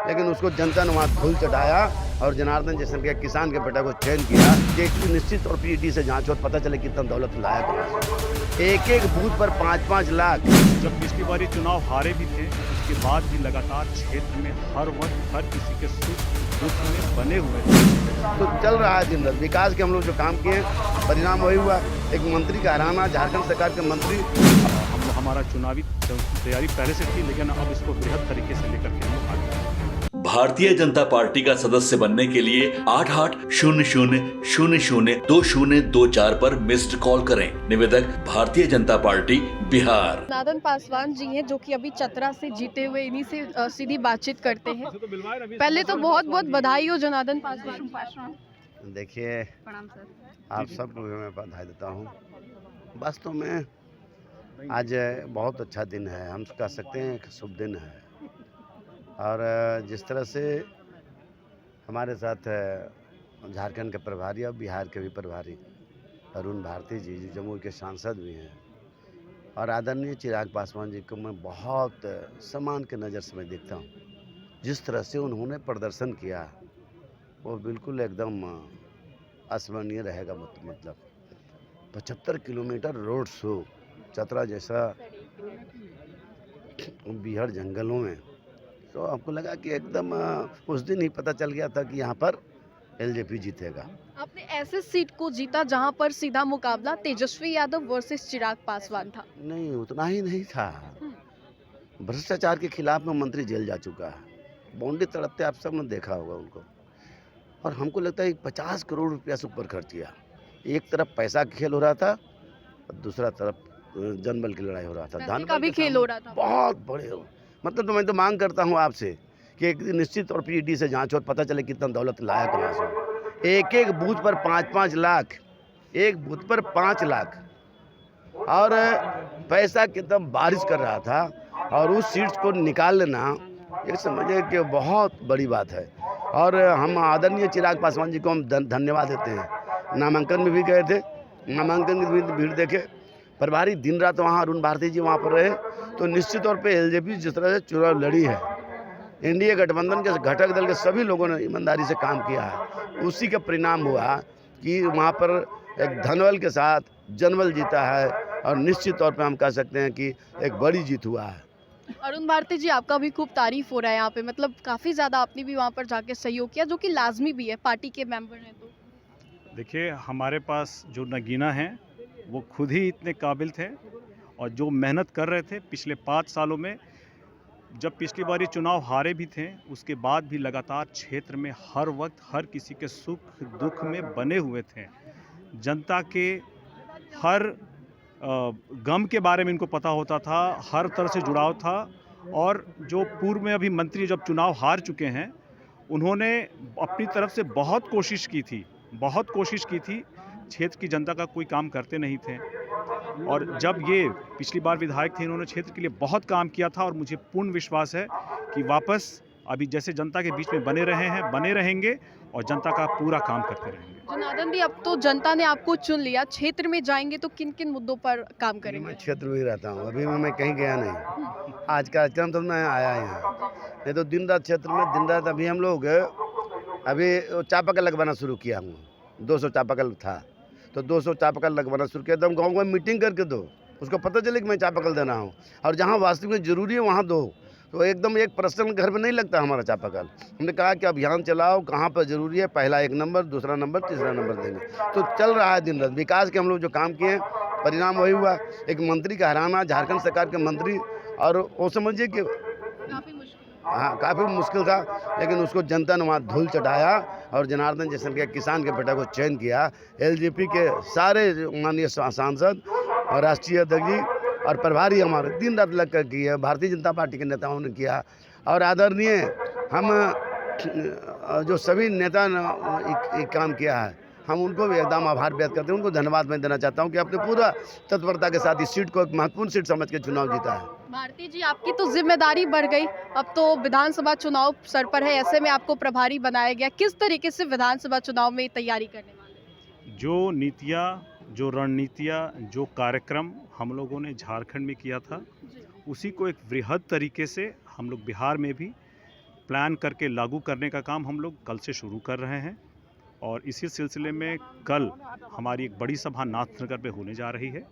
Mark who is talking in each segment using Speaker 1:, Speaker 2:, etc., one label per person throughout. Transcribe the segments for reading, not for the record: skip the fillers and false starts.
Speaker 1: लेकिन उसको जनता ने वहाँ धूल चटाया और जनार्दन जैसे के किसान के बेटा को चयन किया कि एक निश्चित तौर पर ईडी से जांच हो, पता चले कितना दौलत लाया कहाँ से। एक एक बूथ पर 5-5 लाख।
Speaker 2: जब पिछली बारी चुनाव हारे भी थे, उसके बाद भी लगातार क्षेत्र में हर वक्त हर किसी के सुख दुख में बने हुए थे।
Speaker 1: तो चल रहा है दिन रात विकास के हम लोग जो काम किए, परिणाम वही हुआ। एक मंत्री का हराना, झारखंड सरकार के मंत्री।
Speaker 2: हमारा चुनावी तैयारी पहले से थी, लेकिन अब इसको बृहद तरीके से लेकर के हम लोग आगे।
Speaker 3: भारतीय जनता पार्टी का सदस्य बनने के लिए 8800002024 पर मिस्ड कॉल करें। निवेदक भारतीय जनता पार्टी बिहार।
Speaker 4: जनार्दन पासवान जी हैं जो कि अभी चतरा से जीते हुए, इन्हीं से सीधी बातचीत करते हैं। पहले तो बहुत बहुत बधाई हो जनार्दन पासवान।
Speaker 1: देखिए, आप सबको मैं बधाई देता हूँ। वास्तव में आज बहुत अच्छा दिन है, हम कह सकते हैं एक शुभ दिन है। और जिस तरह से हमारे साथ झारखंड के प्रभारी और बिहार के भी प्रभारी अरुण भारती जी जो जम्मू के सांसद भी हैं, और आदरणीय चिराग पासवान जी को मैं बहुत सम्मान के नज़र से मैं देखता हूँ। जिस तरह से उन्होंने प्रदर्शन किया वो बिल्कुल एकदम अस्मरणीय रहेगा। मतलब 75 किलोमीटर रोड शो चतरा जैसा बिहार जंगलों में, तो आपको लगा कि एकदम उस दिन ही पता चल गया था कि यहाँ पर एलजेपी जीतेगा।
Speaker 4: आपने ऐसे सीट को जीता जहां पर सीधा मुकाबला तेजस्वी यादव वर्सेस चिराग पासवान था।
Speaker 1: नहीं, उतना ही नहीं था। भ्रष्टाचार के खिलाफ में मंत्री जेल जा चुका है, बाउंड्री तड़पते आप सब ने देखा होगा उनको। और हमको लगता है 50 करोड़ रुपया से ऊपर खर्च किया। एक तरफ पैसा का खेल हो रहा था और दूसरा तरफ जनबल की लड़ाई हो रहा था,
Speaker 4: धन का भी खेल हो रहा था।
Speaker 1: बहुत बड़े हो। मतलब तो मैं तो मांग करता हूँ आपसे कि एक निश्चित तौर पर ईडी से जांच हो, पता चले कितना दौलत लाया कहाँ से। एक एक बूथ पर 5-5 लाख, एक बूथ पर 5 लाख, और पैसा कितना बारिश कर रहा था। और उस सीट्स को निकाल लेना ये समझिए कि बहुत बड़ी बात है। और हम आदरणीय चिराग पासवान जी को हम धन्यवाद देते हैं। नामांकन में भी गए थे, नामांकन की भी भीड़ देखे, प्रभारी दिन रात वहाँ अरुण भारती जी वहाँ पर रहे। तो निश्चित तौर पे एलजेपी जिस तरह से चुनाव लड़ी है, एनडीए गठबंधन के घटक दल के सभी लोगों ने ईमानदारी से काम किया है, उसी का परिणाम हुआ कि वहाँ पर एक धनबल के साथ जनबल जीता है। और निश्चित तौर पे हम कह सकते हैं कि एक बड़ी जीत हुआ है।
Speaker 4: अरुण भारती जी, आपका भी खूब तारीफ हो रहा है यहाँ पे, मतलब काफ़ी ज़्यादा आपने भी वहाँ पर जाके सहयोग किया, जो कि लाजमी भी है, पार्टी के मेंबर हैं तो।
Speaker 2: देखिए, हमारे पास जो नगीना हैं वो खुद ही इतने काबिल थे और जो मेहनत कर रहे थे पिछले 5 सालों में। जब पिछली बारी चुनाव हारे भी थे, उसके बाद भी लगातार क्षेत्र में हर वक्त हर किसी के सुख दुख में बने हुए थे। जनता के हर गम के बारे में इनको पता होता था, हर तरह से जुड़ाव था। और जो पूर्व में अभी मंत्री जब चुनाव हार चुके हैं, उन्होंने अपनी तरफ से बहुत कोशिश की थी, क्षेत्र की जनता का कोई काम करते नहीं थे। और जब ये पिछली बार विधायक थे, इन्होंने क्षेत्र के लिए बहुत काम किया था। और मुझे पूर्ण विश्वास है कि वापस अभी जैसे जनता के बीच में बने रहे हैं, बने रहेंगे और जनता का पूरा काम करते रहेंगे।
Speaker 4: जनार्दन जी, अब तो जनता ने आपको चुन लिया, क्षेत्र में जाएंगे तो किन किन मुद्दों पर काम करेंगे?
Speaker 1: मैं क्षेत्र में ही रहता हूँ, अभी मैं कहीं गया नहीं। आज का कार्यक्रम तो मैं आया यहाँ, नहीं तो दिन रात क्षेत्र में, दिन रात। अभी हम लोग अभी चापाकल लगवाना शुरू किया हूँ, 200 चापाकल था तो 200 चापाकल लगवाना शुरू किया। तो हम गाँव में मीटिंग करके दो, उसको पता चले कि मैं चापाकल देना हूँ, और जहाँ वास्तविक में जरूरी है वहाँ दो। तो एकदम एक पर्सनल घर में नहीं लगता हमारा चापाकल। हमने कहा कि अभियान चलाओ, कहाँ पर जरूरी है, पहला 1 नंबर, दूसरा नंबर, तीसरा नंबर देंगे। तो चल रहा है दिन रात विकास के हम लोग जो काम किए, परिणाम वही हुआ। एक मंत्री का हराना, झारखंड सरकार के मंत्री, और वो समझिए कि काफ़ी मुश्किल था, लेकिन उसको जनता ने वहाँ धूल चटाया और जनार्दन जैसे के किसान के बेटा को चयन किया। एलजेपी के सारे माननीय सांसद और राष्ट्रीय अध्यक्ष जी और प्रभारी हमारे दिन रात लग कर किए, भारतीय जनता पार्टी के नेताओं ने किया। और आदरणीय हम जो सभी नेता ने काम किया है, हम उनको भी एकदम आभार व्यक्त करते हैं, उनको धन्यवाद मैं देना चाहता हूं कि अपने पूरा तत्परता के साथ इस सीट को एक महत्वपूर्ण सीट समझ के चुनाव जीता है।
Speaker 4: भारती जी, आपकी तो जिम्मेदारी बढ़ गई, अब तो विधानसभा चुनाव सर पर है, ऐसे में आपको प्रभारी बनाया गया। किस तरीके से विधानसभा चुनाव में तैयारी करने वाले?
Speaker 2: जो नीतियाँ, जो रणनीतियाँ, जो कार्यक्रम हम लोगों ने झारखंड में किया था, उसी को एक वृहद तरीके से हम लोग बिहार में भी प्लान करके लागू करने का काम हम लोग कल से शुरू कर रहे हैं और इसी सिलसिले में कल हमारी एक बड़ी सभा नाथनगर में होने जा रही है।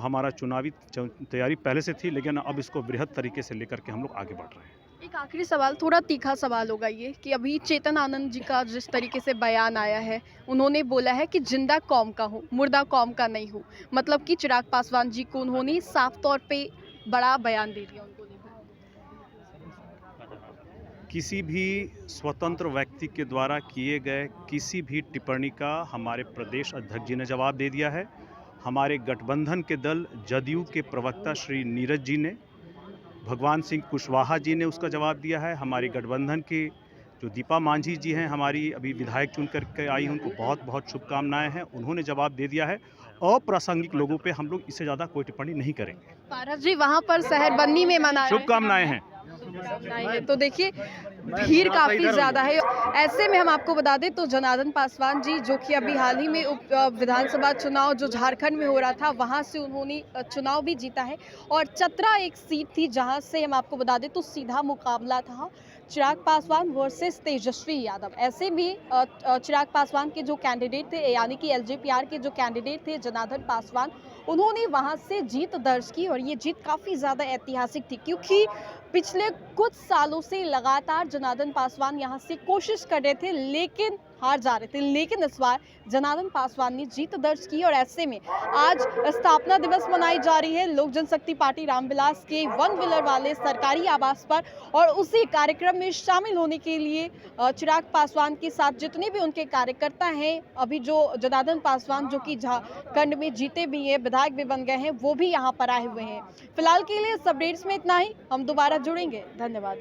Speaker 2: हमारा चुनावी तैयारी पहले से थी, लेकिन अब इसको बृहद तरीके से लेकर के हम लोग आगे बढ़ रहे हैं।
Speaker 4: एक आखिरी सवाल, थोड़ा तीखा सवाल होगा ये, कि अभी चेतन आनंद जी का जिस तरीके से बयान आया है, उन्होंने बोला है कि जिंदा कौम का हूँ, मुर्दा कौम का नहीं हूँ। मतलब कि चिराग पासवान जी को उन्होंने साफ तौर पे बड़ा बयान दे दिया उनको लेकर।
Speaker 2: किसी भी स्वतंत्र व्यक्ति के द्वारा किए गए किसी भी टिप्पणी का हमारे प्रदेश अध्यक्ष जी ने जवाब दे दिया है। हमारे गठबंधन के दल जदयू के प्रवक्ता श्री नीरज जी ने, भगवान सिंह कुशवाहा जी ने उसका जवाब दिया है। हमारी गठबंधन के जो दीपा मांझी जी हैं, हमारी अभी विधायक चुन करके आई हैं, उनको बहुत बहुत शुभकामनाएं हैं। उन्होंने जवाब दे दिया है। अप्रासंगिक लोगों पे हम लोग इससे ज़्यादा कोई टिप्पणी नहीं करेंगे।
Speaker 4: पारस जी, वहाँ पर शहर बन्नी में मना
Speaker 2: शुभकामनाएं हैं।
Speaker 4: तो देखिए भीड़ काफी ज्यादा है। ऐसे में हम आपको बता दें तो जनार्दन पासवान जी, जो कि अभी हाल ही में विधानसभा चुनाव जो झारखंड में हो रहा था, वहां से उन्होंने चुनाव भी जीता है और चतरा एक सीट थी जहां से हम आपको बता दें तो सीधा मुकाबला था चिराग पासवान वर्सेस तेजस्वी यादव। ऐसे में चिराग पासवान के जो कैंडिडेट थे, यानी कि एलजेपीआर के जो कैंडिडेट थे जनार्दन पासवान, उन्होंने वहां से जीत दर्ज की और ये जीत काफ़ी ज़्यादा ऐतिहासिक थी, क्योंकि पिछले कुछ सालों से लगातार जनार्दन पासवान यहां से कोशिश कर रहे थे लेकिन हार जा रहे थे। लेकिन इस बार जनार्दन पासवान ने जीत दर्ज की और ऐसे में आज स्थापना दिवस मनाई जा रही है लोक जनशक्ति पार्टी रामविलास के वन व्हीलर वाले सरकारी आवास पर, और उसी कार्यक्रम में शामिल होने के लिए चिराग पासवान के साथ जितने भी उनके कार्यकर्ता हैं, अभी जो जनार्दन पासवान जो कि झारखंड में जीते भी हैं, विधायक भी बन गए हैं, वो भी यहाँ पर आए हुए हैं। फिलहाल के लिए इस अपडेट्स में इतना ही। हम दोबारा जुड़ेंगे। धन्यवाद।